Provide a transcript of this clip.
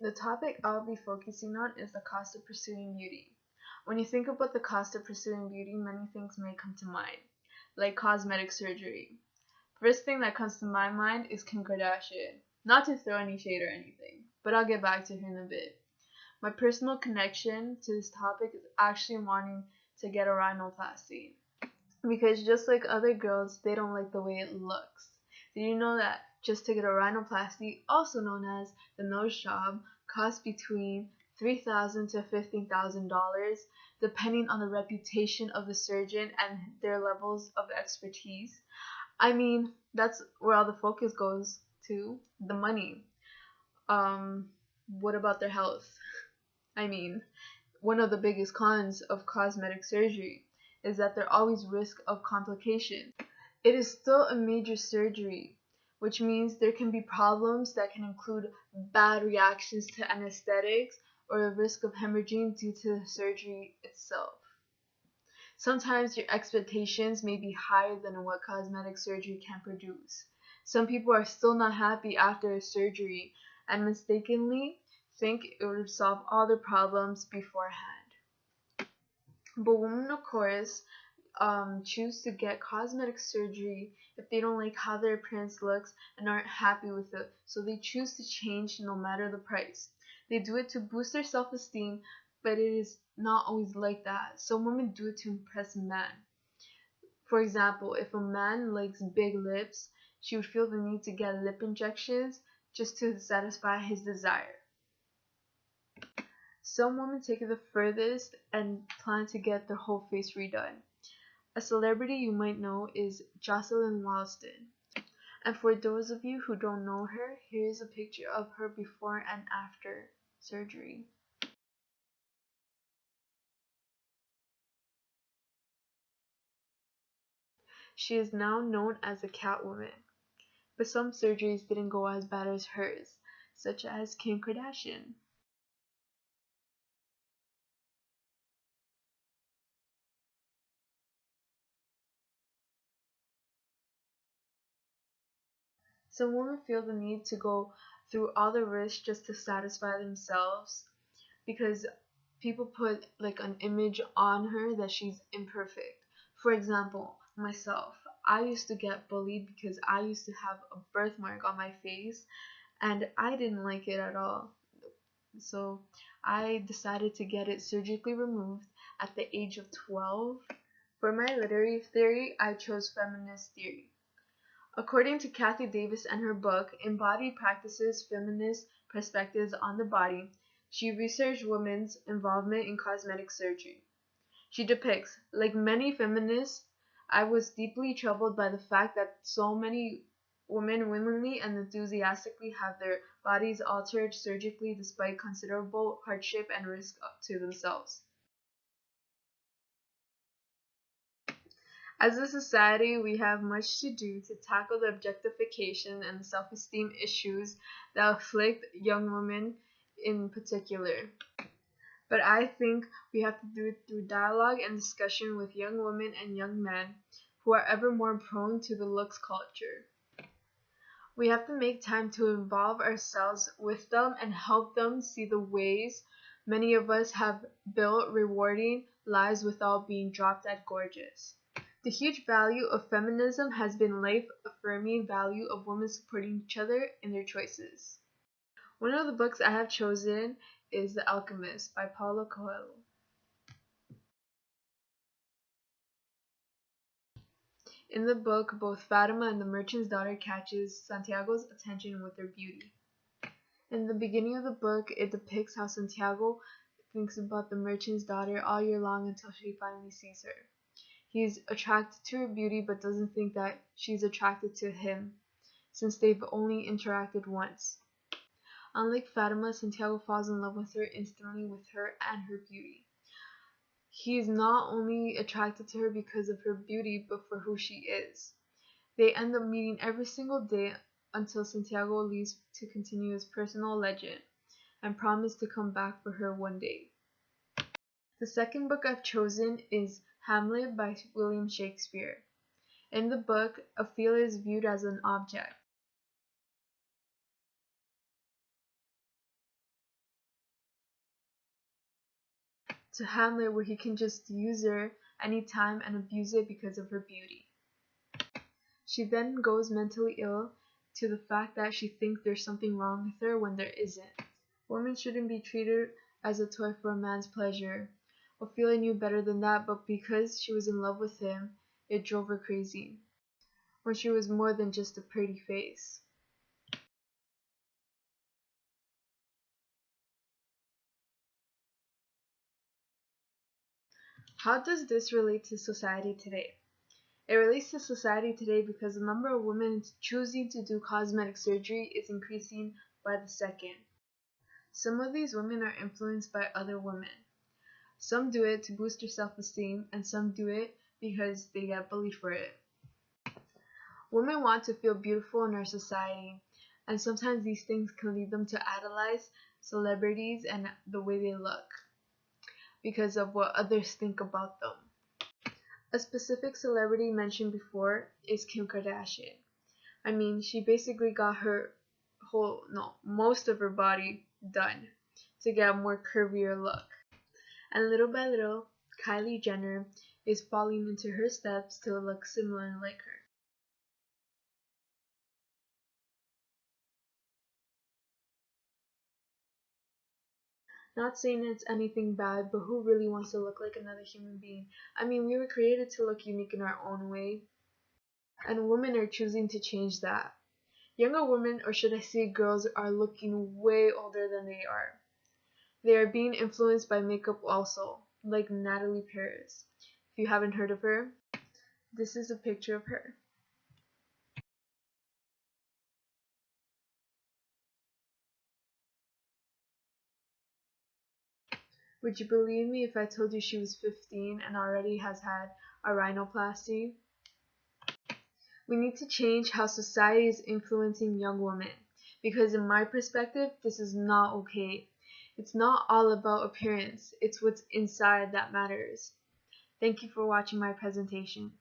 The topic I'll be focusing on is the cost of pursuing beauty. When you think about the cost of pursuing beauty, many things may come to mind, like cosmetic surgery. First thing that comes to my mind is Kim Kardashian. Not to throw any shade or anything, but I'll get back to her in a bit. My personal connection to this topic is actually wanting to get a rhinoplasty. Because just like other girls, they don't like the way it looks. Did you know that just to get a rhinoplasty, also known as the nose job, costs between $3,000 to $15,000, depending on the reputation of the surgeon and their levels of expertise? I mean, that's where all the focus goes to, the money. What about their health? I mean, one of the biggest cons of cosmetic surgery is that there always risk of complications. It is still a major surgery, which means there can be problems that can include bad reactions to anesthetics or a risk of hemorrhaging due to the surgery itself. Sometimes your expectations may be higher than what cosmetic surgery can produce. Some people are still not happy after a surgery and mistakenly think it would solve all their problems beforehand. But women, of course, choose to get cosmetic surgery if they don't like how their appearance looks and aren't happy with it, so they choose to change no matter the price. They do it to boost their self-esteem, but it is not always like that. Some women do it to impress men. For example, if a man likes big lips, she would feel the need to get lip injections just to satisfy his desire. Some women take it the furthest and plan to get their whole face redone. A celebrity you might know is Jocelyn Wilston. And for those of you who don't know her, here's a picture of her before and after surgery. She is now known as a Catwoman. But some surgeries didn't go as bad as hers, such as Kim Kardashian. Some women feel the need to go through all the risks just to satisfy themselves because people put like an image on her that she's imperfect. For example, myself, I used to get bullied because I used to have a birthmark on my face and I didn't like it at all. So I decided to get it surgically removed at the age of 12. For my literary theory, I chose feminist theory. According to Kathy Davis and her book, Embodied Practices Feminist Perspectives on the Body, she researched women's involvement in cosmetic surgery. She depicts, like many feminists, I was deeply troubled by the fact that so many women willingly and enthusiastically have their bodies altered surgically despite considerable hardship and risk to themselves. As a society, we have much to do to tackle the objectification and self-esteem issues that afflict young women in particular. But I think we have to do it through dialogue and discussion with young women and young men who are ever more prone to the looks culture. We have to make time to involve ourselves with them and help them see the ways many of us have built rewarding lives without being dropped at gorgeous. The huge value of feminism has been life-affirming value of women supporting each other in their choices. One of the books I have chosen is The Alchemist by Paulo Coelho. In the book, both Fatima and the merchant's daughter catches Santiago's attention with her beauty. In the beginning of the book, it depicts how Santiago thinks about the merchant's daughter all year long until she finally sees her. He's attracted to her beauty but doesn't think that she's attracted to him, since they've only interacted once. Unlike Fatima, Santiago falls in love with her instantly with her and her beauty. He is not only attracted to her because of her beauty, but for who she is. They end up meeting every single day until Santiago leaves to continue his personal legend and promise to come back for her one day. The second book I've chosen is Hamlet by William Shakespeare. In the book, Ophelia is viewed as an object. to Hamlet where he can just use her anytime and abuse it because of her beauty. She then goes mentally ill to the fact that she thinks there's something wrong with her when there isn't. Women shouldn't be treated as a toy for a man's pleasure. Ophelia knew better than that, but because she was in love with him, it drove her crazy. When she was more than just a pretty face. How does this relate to society today? It relates to society today because the number of women choosing to do cosmetic surgery is increasing by the second. Some of these women are influenced by other women. Some do it to boost their self-esteem, and some do it because they get bullied for it. Women want to feel beautiful in our society, and sometimes these things can lead them to idolize celebrities and the way they look because of what others think about them. A specific celebrity mentioned before is Kim Kardashian. I mean, she basically got most of her body done to get a more curvier look. And little by little, Kylie Jenner is falling into her steps to look similar like her. Not saying it's anything bad, but who really wants to look like another human being? I mean, we were created to look unique in our own way, and women are choosing to change that. Younger women, or should I say girls, are looking way older than they are. They are being influenced by makeup also, like Natalie Paris. If you haven't heard of her, this is a picture of her. Would you believe me if I told you she was 15 and already has had a rhinoplasty? We need to change how society is influencing young women, because in my perspective, this is not okay. It's not all about appearance, it's what's inside that matters. Thank you for watching my presentation.